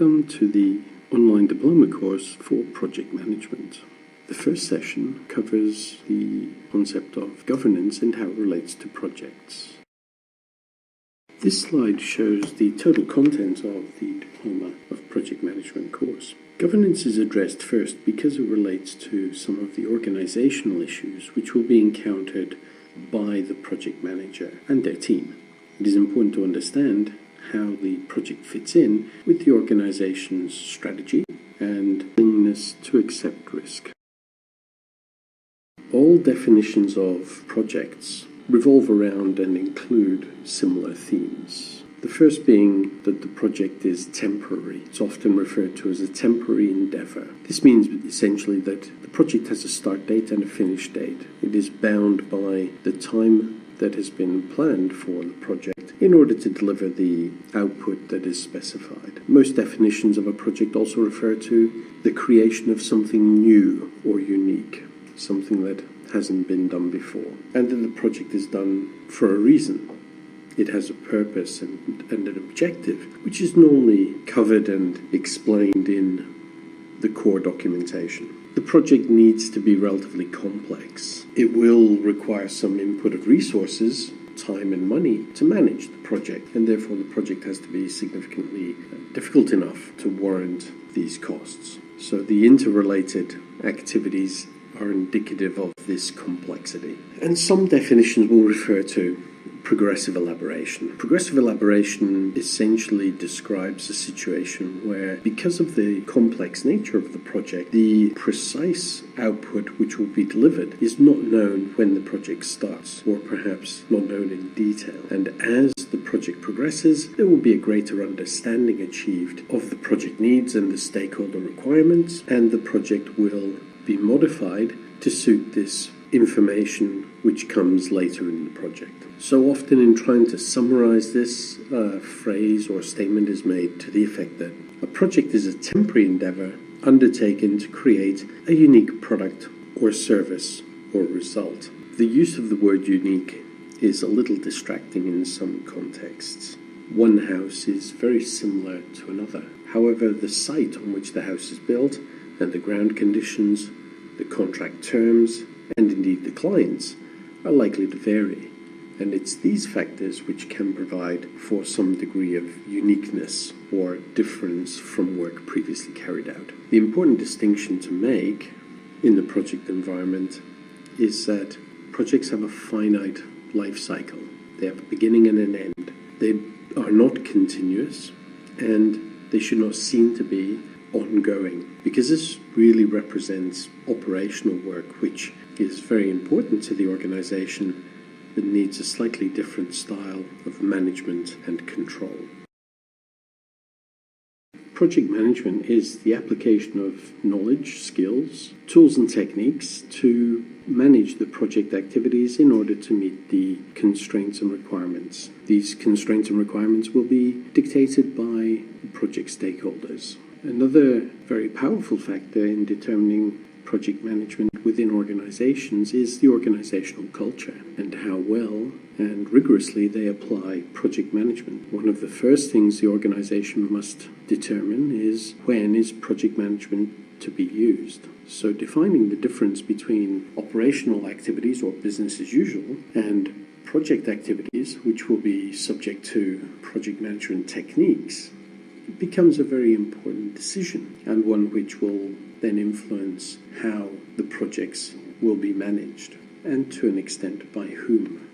Welcome to the online diploma course for project management. The first session covers the concept of governance and how it relates to projects. This slide shows the total content of the Diploma of Project Management course. Governance is addressed first because it relates to some of the organizational issues which will be encountered by the project manager and their team. It is important to understand how the project fits in with the organization's strategy and willingness to accept risk. All definitions of projects revolve around and include similar themes. The first being that the project is temporary. It's often referred to as a temporary endeavor. This means essentially that the project has a start date and a finish date. It is bound by the time that has been planned for the project in order to deliver the output that is specified. Most definitions of a project also refer to the creation of something new or unique, something that hasn't been done before, and that the project is done for a reason. It has a purpose and an objective, which is normally covered and explained in the core documentation. The project needs to be relatively complex. It will require some input of resources, time and money to manage the project, and therefore the project has to be significantly difficult enough to warrant these costs. So the interrelated activities are indicative of this complexity. And some definitions will refer to progressive elaboration. Progressive elaboration essentially describes a situation where, because of the complex nature of the project, the precise output which will be delivered is not known when the project starts, or perhaps not known in detail. And as the project progresses, there will be a greater understanding achieved of the project needs and the stakeholder requirements, and the project will be modified to suit this information which comes later in the project. So often in trying to summarize this, a phrase or statement is made to the effect that a project is a temporary endeavor undertaken to create a unique product or service or result. The use of the word unique is a little distracting in some contexts. One house is very similar to another. However, the site on which the house is built and the ground conditions, the contract terms, and indeed the clients are likely to vary. And it's these factors which can provide for some degree of uniqueness or difference from work previously carried out. The important distinction to make in the project environment is that projects have a finite life cycle. They have a beginning and an end. They are not continuous, and they should not seem to be ongoing, because this really represents operational work which is very important to the organization, but needs a slightly different style of management and control. Project management is the application of knowledge, skills, tools and techniques to manage the project activities in order to meet the constraints and requirements. These constraints and requirements will be dictated by project stakeholders. Another very powerful factor in determining project management within organizations is the organizational culture and how well and rigorously they apply project management. One of the first things the organization must determine is when is project management to be used. So defining the difference between operational activities or business as usual and project activities, which will be subject to project management techniques, becomes a very important decision, and one which will then influence how the projects will be managed, and to an extent by whom.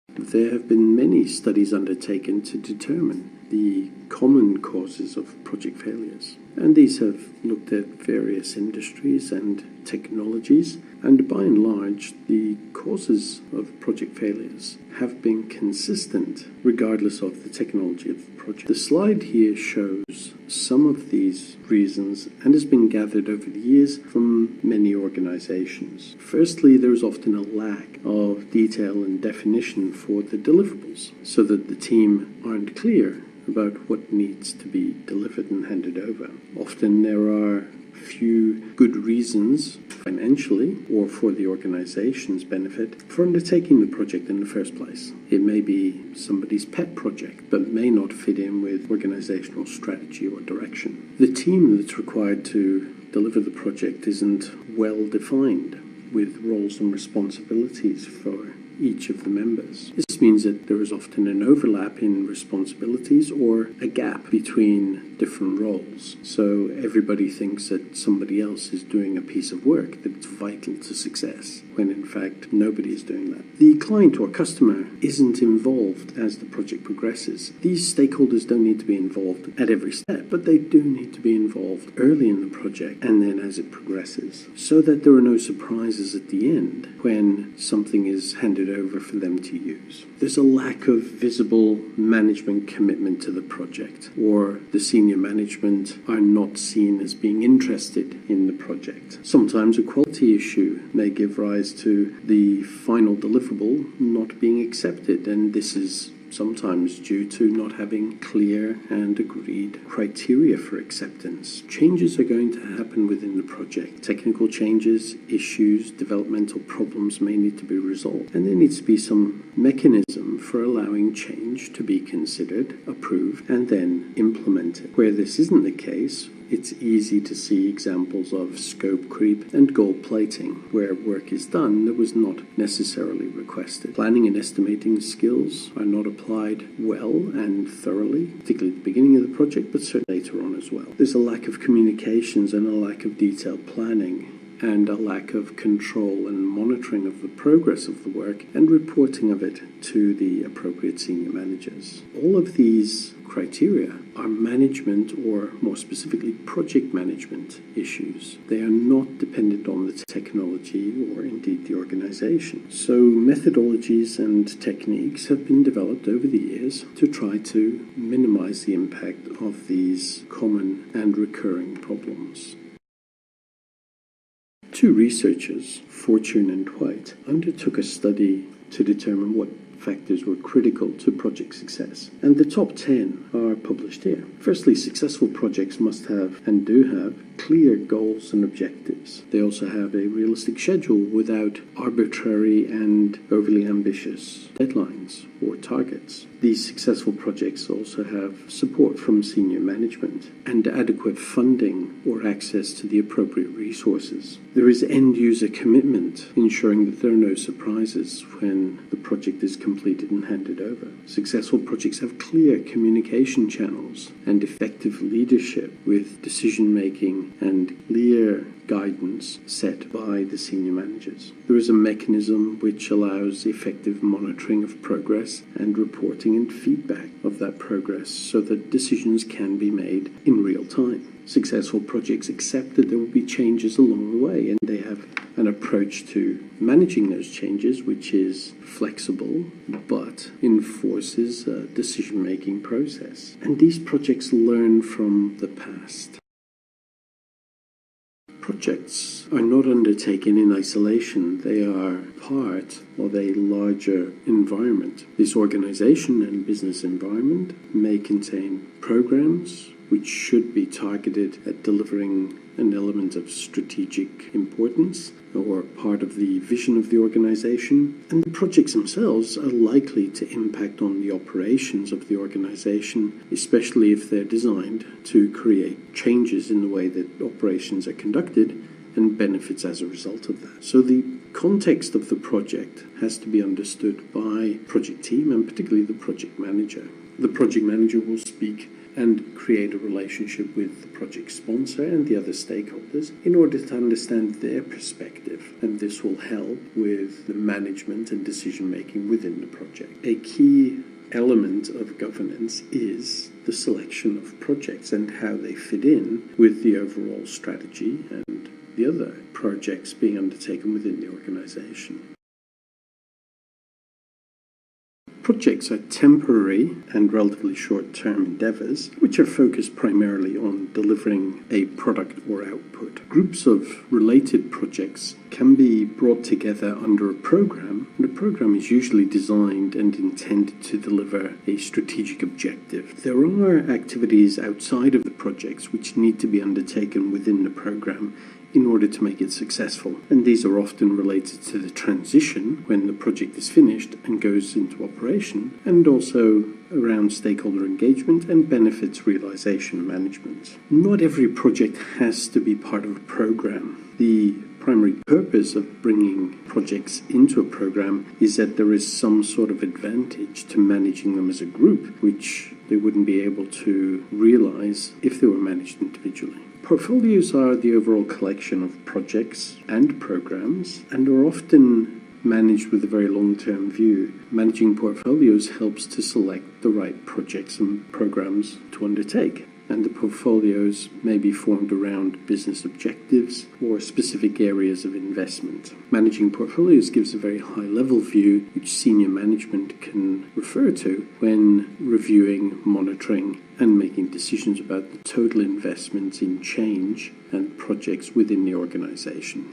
There have been many studies undertaken to determine the common causes of project failures, and these have looked at various industries and technologies, and by and large the causes of project failures have been consistent regardless of the technology of the project. The slide here shows some of these reasons and has been gathered over the years from many organizations. Firstly, there is often a lack of detail and definition for the deliverables, so that the team aren't clear about what needs to be delivered and handed over. Often there are few good reasons, financially or for the organization's benefit, for undertaking the project in the first place. It may be somebody's pet project, but may not fit in with organizational strategy or direction. The team that's required to deliver the project isn't well defined, with roles and responsibilities for each of the members. This means that there is often an overlap in responsibilities or a gap between different roles. So everybody thinks that somebody else is doing a piece of work that's vital to success, when in fact nobody is doing that. The client or customer isn't involved as the project progresses. These stakeholders don't need to be involved at every step, but they do need to be involved early in the project and then as it progresses, so that there are no surprises at the end when something is handed over for them to use. There's a lack of visible management commitment to the project, or the senior management are not seen as being interested in the project. Sometimes a quality issue may give rise to the final deliverable not being accepted, and this is sometimes due to not having clear and agreed criteria for acceptance. Changes are going to happen within the project. Technical changes, issues, developmental problems may need to be resolved, and there needs to be some mechanism for allowing change to be considered, approved, and then implemented. Where this isn't the case, it's easy to see examples of scope creep and gold plating, where work is done that was not necessarily requested. Planning and estimating skills are not applied well and thoroughly, particularly at the beginning of the project, but certainly later on as well. There's a lack of communications and a lack of detailed planning, and a lack of control and monitoring of the progress of the work and reporting of it to the appropriate senior managers. All of these criteria are management, or more specifically project management issues. They are not dependent on the technology or indeed the organization. So methodologies and techniques have been developed over the years to try to minimize the impact of these common and recurring problems. Two researchers, Fortune and White, undertook a study to determine what factors were critical to project success, and the top 10 are published here. Firstly, successful projects must have, and do have, clear goals and objectives. They also have a realistic schedule without arbitrary and overly ambitious deadlines or targets. These successful projects also have support from senior management and adequate funding or access to the appropriate resources. There is end-user commitment, ensuring that there are no surprises when the project is completed and handed over. Successful projects have clear communication channels and effective leadership, with decision-making and clear guidance set by the senior managers. There is a mechanism which allows effective monitoring of progress and reporting and feedback of that progress, so that decisions can be made in real time. Successful projects accept that there will be changes along the way, and they have an approach to managing those changes which is flexible but enforces a decision-making process. And these projects learn from the past. Projects are not undertaken in isolation. They are part of a larger environment. This organization and business environment may contain programs which should be targeted at delivering an element of strategic importance or part of the vision of the organization. And the projects themselves are likely to impact on the operations of the organization, especially if they're designed to create changes in the way that operations are conducted and benefits as a result of that. So the context of the project has to be understood by project team, and particularly the project manager. The project manager will speak and create a relationship with the project sponsor and the other stakeholders in order to understand their perspective, and this will help with the management and decision-making within the project. A key element of governance is the selection of projects and how they fit in with the overall strategy and the other projects being undertaken within the organization. Projects are temporary and relatively short-term endeavours, which are focused primarily on delivering a product or output. Groups of related projects can be brought together under a program, and a program is usually designed and intended to deliver a strategic objective. There are activities outside of the projects which need to be undertaken within the program in order to make it successful, and these are often related to the transition when the project is finished and goes into operation, and also around stakeholder engagement and benefits realization management. Not every project has to be part of a program. The primary purpose of bringing projects into a program is that there is some sort of advantage to managing them as a group, which they wouldn't be able to realize if they were managed individually. Portfolios are the overall collection of projects and programs, and are often managed with a very long-term view. Managing portfolios helps to select the right projects and programs to undertake, and the portfolios may be formed around business objectives or specific areas of investment. Managing portfolios gives a very high-level view which senior management can refer to when reviewing, monitoring, and making decisions about the total investments in change and projects within the organization.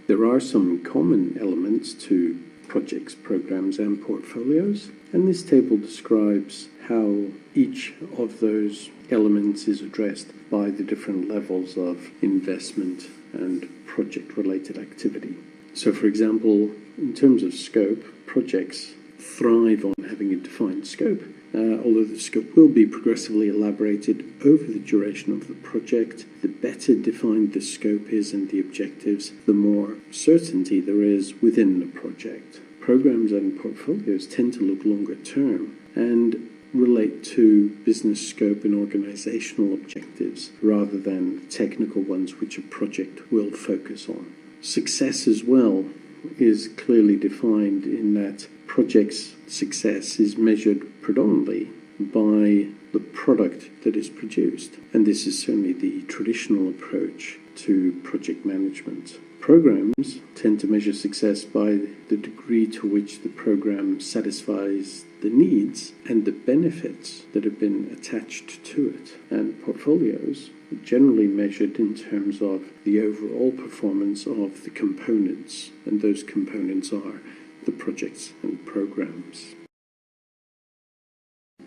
There are some common elements to projects, programs, and portfolios, and this table describes how each of those elements is addressed by the different levels of investment and project-related activity. So, for example, in terms of scope, projects thrive on having a defined scope, although the scope will be progressively elaborated over the duration of the project. The better defined the scope is and the objectives, the more certainty there is within the project. Programs and portfolios tend to look longer term and relate to business scope and organizational objectives rather than technical ones which a project will focus on. Success as well is clearly defined in that project's success is measured predominantly by the product that is produced, and this is certainly the traditional approach to project management. Programs tend to measure success by the degree to which the program satisfies the needs and the benefits that have been attached to it, and portfolios are generally measured in terms of the overall performance of the components, and those components are the projects and programs.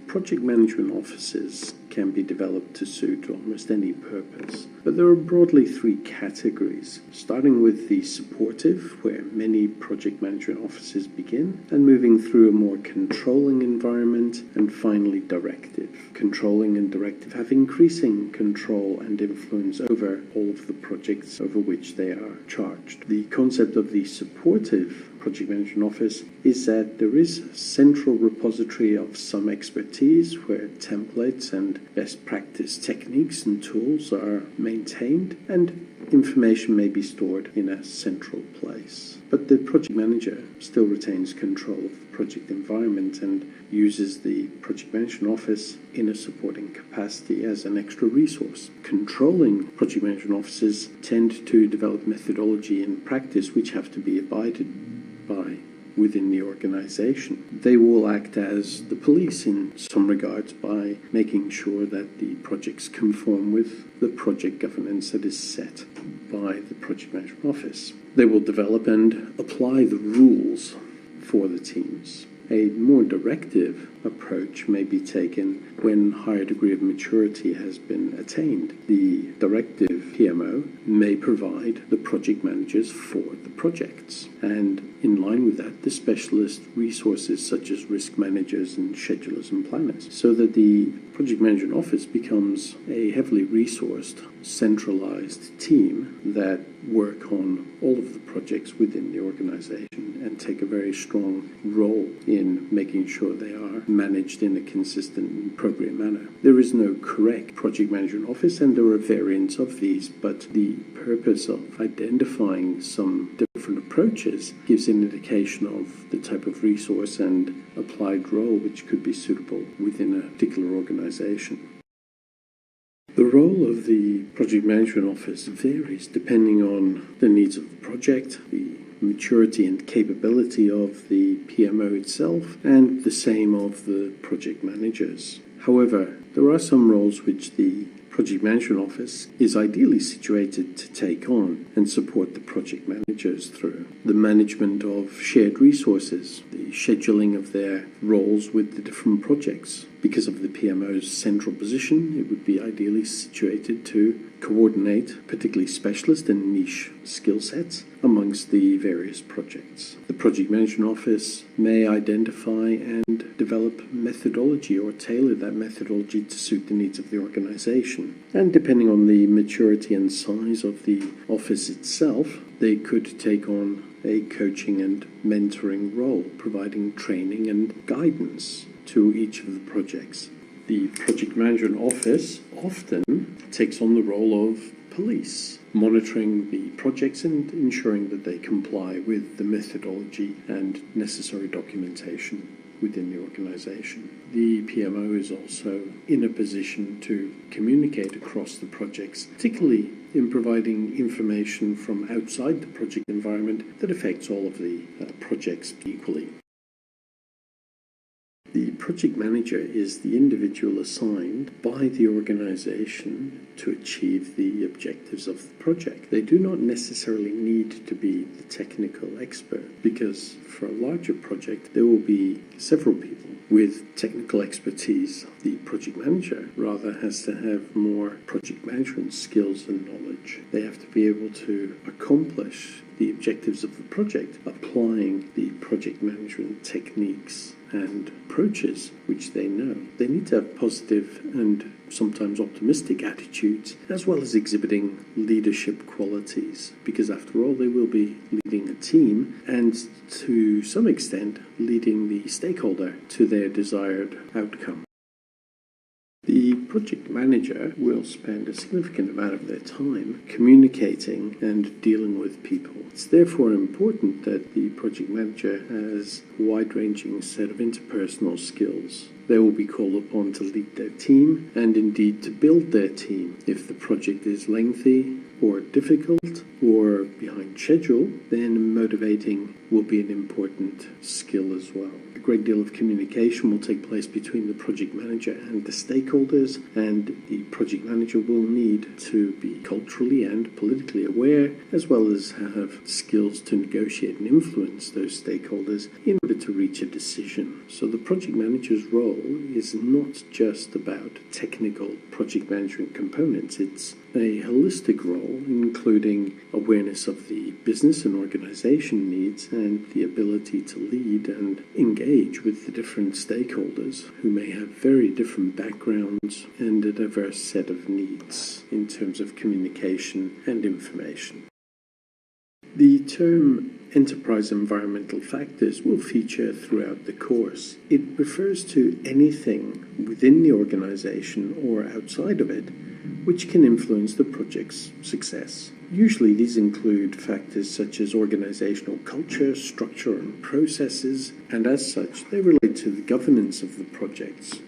Project management offices can be developed to suit almost any purpose, but there are broadly three categories, starting with the supportive, where many project management offices begin, and moving through a more controlling environment, and finally directive. Controlling and directive have increasing control and influence over all of the projects over which they are charged. The concept of the supportive project management office is that there is a central repository of some expertise where templates and best practice techniques and tools are maintained, and information may be stored in a central place. But the project manager still retains control of the project environment and uses the project management office in a supporting capacity as an extra resource. Controlling project management offices tend to develop methodology and practice which have to be abided by within the organization. They will act as the police in some regards by making sure that the projects conform with the project governance that is set by the project management office. They will develop and apply the rules for the teams. A more directive approach may be taken when a higher degree of maturity has been attained. The directive PMO may provide the project managers for the projects, and in line with that, the specialist resources such as risk managers and schedulers and planners, so that the project management office becomes a heavily resourced, centralized team that work on all of the projects within the organization and take a very strong role in making sure they are managed in a consistent and appropriate manner. There is no correct project management office, and there are variants of these, but the purpose of identifying some different approaches gives an indication of the type of resource and applied role which could be suitable within a particular organization. The role of the project management office varies depending on the needs of the project, the maturity and capability of the PMO itself, and the same of the project managers. However, there are some roles which the Project Management Office is ideally situated to take on and support the project managers through. The management of shared resources, the scheduling of their roles with the different projects. Because of the PMO's central position, it would be ideally situated to coordinate particularly specialist and niche skill sets amongst the various projects. The Project Management Office may identify and develop methodology or tailor that methodology to suit the needs of the organization. And depending on the maturity and size of the office itself, they could take on a coaching and mentoring role, providing training and guidance to each of the projects. The Project Management Office often takes on the role of police, monitoring the projects and ensuring that they comply with the methodology and necessary documentation within the organization. The PMO is also in a position to communicate across the projects, particularly in providing information from outside the project environment that affects all of the projects equally. The project manager is the individual assigned by the organization to achieve the objectives of the project. They do not necessarily need to be the technical expert, because for a larger project there will be several people with technical expertise. The project manager rather has to have more project management skills and knowledge. They have to be able to accomplish the objectives of the project, applying the project management techniques and approaches which they know. They need to have positive and sometimes optimistic attitudes, as well as exhibiting leadership qualities, because after all they will be leading a team and to some extent leading the stakeholder to their desired outcome. The project manager will spend a significant amount of their time communicating and dealing with people. It's therefore important that the project manager has a wide-ranging set of interpersonal skills. They will be called upon to lead their team and indeed to build their team. If the project is lengthy or difficult or behind schedule, then motivating will be an important skill as well. A great deal of communication will take place between the project manager and the stakeholders, and the project manager will need to be culturally and politically aware, as well as have skills to negotiate and influence those stakeholders in order to reach a decision. So the project manager's role is not just about technical project management components. It's a holistic role, including awareness of the business and organization needs and the ability to lead and engage with the different stakeholders who may have very different backgrounds and a diverse set of needs in terms of communication and information. The term enterprise environmental factors will feature throughout the course. It refers to anything within the organization or outside of it which can influence the project's success. Usually these include factors such as organizational culture, structure, and processes, and as such they relate to the governance of the projects,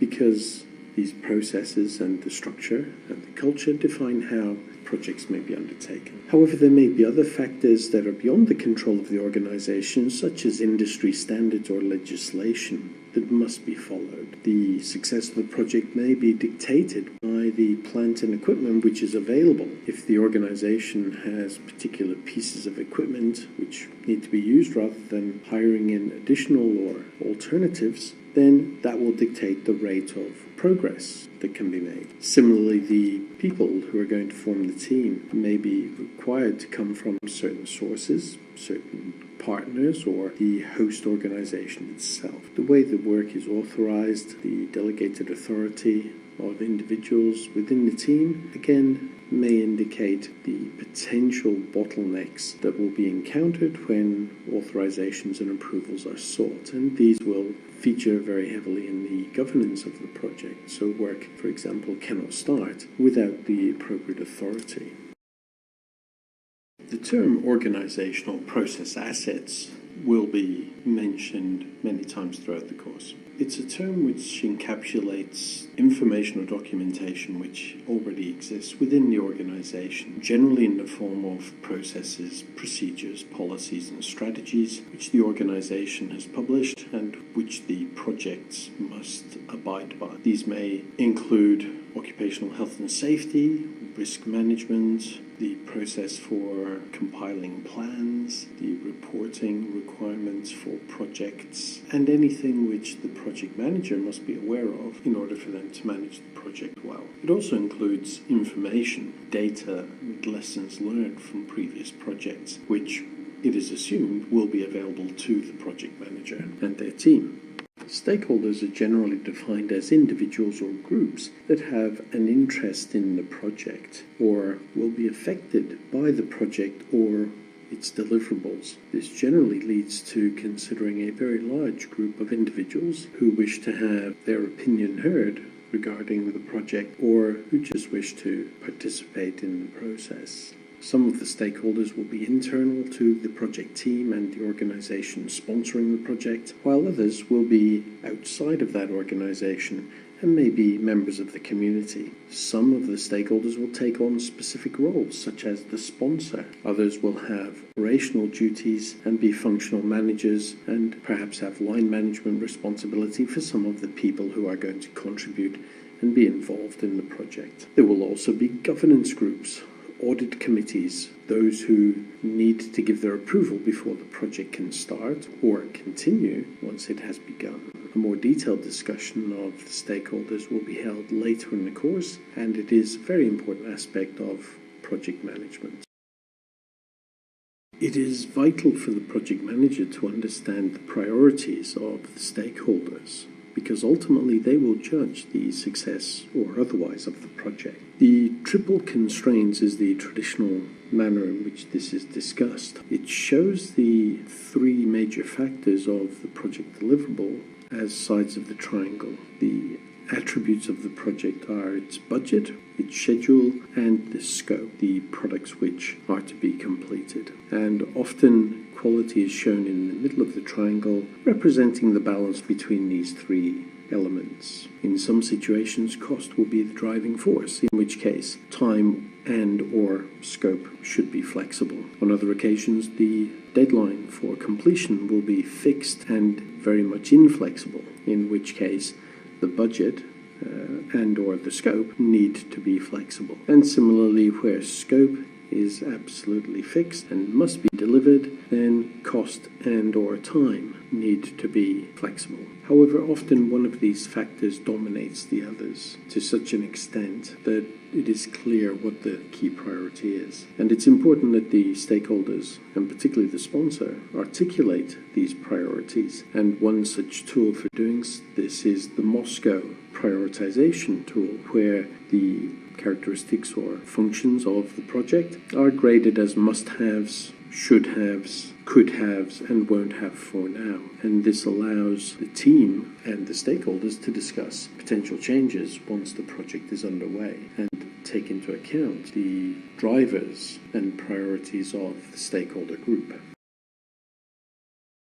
because these processes and the structure and the culture define how projects may be undertaken. However, there may be other factors that are beyond the control of the organization, such as industry standards or legislation that must be followed. The success of the project may be dictated by the plant and equipment which is available. If the organization has particular pieces of equipment which need to be used rather than hiring in additional or alternatives, then that will dictate the rate of progress that can be made. Similarly, the people who are going to form the team may be required to come from certain sources, certain partners, or the host organization itself. The way the work is authorized, the delegated authority of individuals within the team, again, may indicate the potential bottlenecks that will be encountered when authorizations and approvals are sought, and these will feature very heavily in the governance of the project. So work, for example, cannot start without the appropriate authority. The term organizational process assets will be mentioned many times throughout the course. It's a term which encapsulates information or documentation which already exists within the organization, generally in the form of processes, procedures, policies, and strategies which the organization has published and which the projects must abide by. These may include occupational health and safety, risk management, the process for compiling plans, the reporting requirements for projects, and anything which the project manager must be aware of in order for them to manage the project well. It also includes information, data, and lessons learned from previous projects, which it is assumed will be available to the project manager and their team. Stakeholders are generally defined as individuals or groups that have an interest in the project or will be affected by the project or its deliverables. This generally leads to considering a very large group of individuals who wish to have their opinion heard regarding the project or who just wish to participate in the process. Some of the stakeholders will be internal to the project team and the organization sponsoring the project, while others will be outside of that organization and may be members of the community. Some of the stakeholders will take on specific roles, such as the sponsor. Others will have operational duties and be functional managers and perhaps have line management responsibility for some of the people who are going to contribute and be involved in the project. There will also be governance groups, audit committees, those who need to give their approval before the project can start or continue once it has begun. A more detailed discussion of the stakeholders will be held later in the course, and it is a very important aspect of project management. It is vital for the project manager to understand the priorities of the stakeholders, because ultimately they will judge the success or otherwise of the project. The triple constraints is the traditional manner in which this is discussed. It shows the three major factors of the project deliverable as sides of the triangle. The attributes of the project are its budget, its schedule, and the scope, the products which are to be completed. And often quality is shown in the middle of the triangle, representing the balance between these three elements. In some situations, cost will be the driving force, in which case time and or scope should be flexible. On other occasions, the deadline for completion will be fixed and very much inflexible, in which case the budget and or the scope need to be flexible. And similarly, where scope is absolutely fixed and must be delivered, then cost and or time need to be flexible. However, often one of these factors dominates the others to such an extent that it is clear what the key priority is. And it's important that the stakeholders, and particularly the sponsor, articulate these priorities. And one such tool for doing this is the Moscow prioritization tool, where the characteristics or functions of the project are graded as must-haves, should-haves, could-haves, and won't-have for now. And this allows the team and the stakeholders to discuss potential changes once the project is underway and take into account the drivers and priorities of the stakeholder group.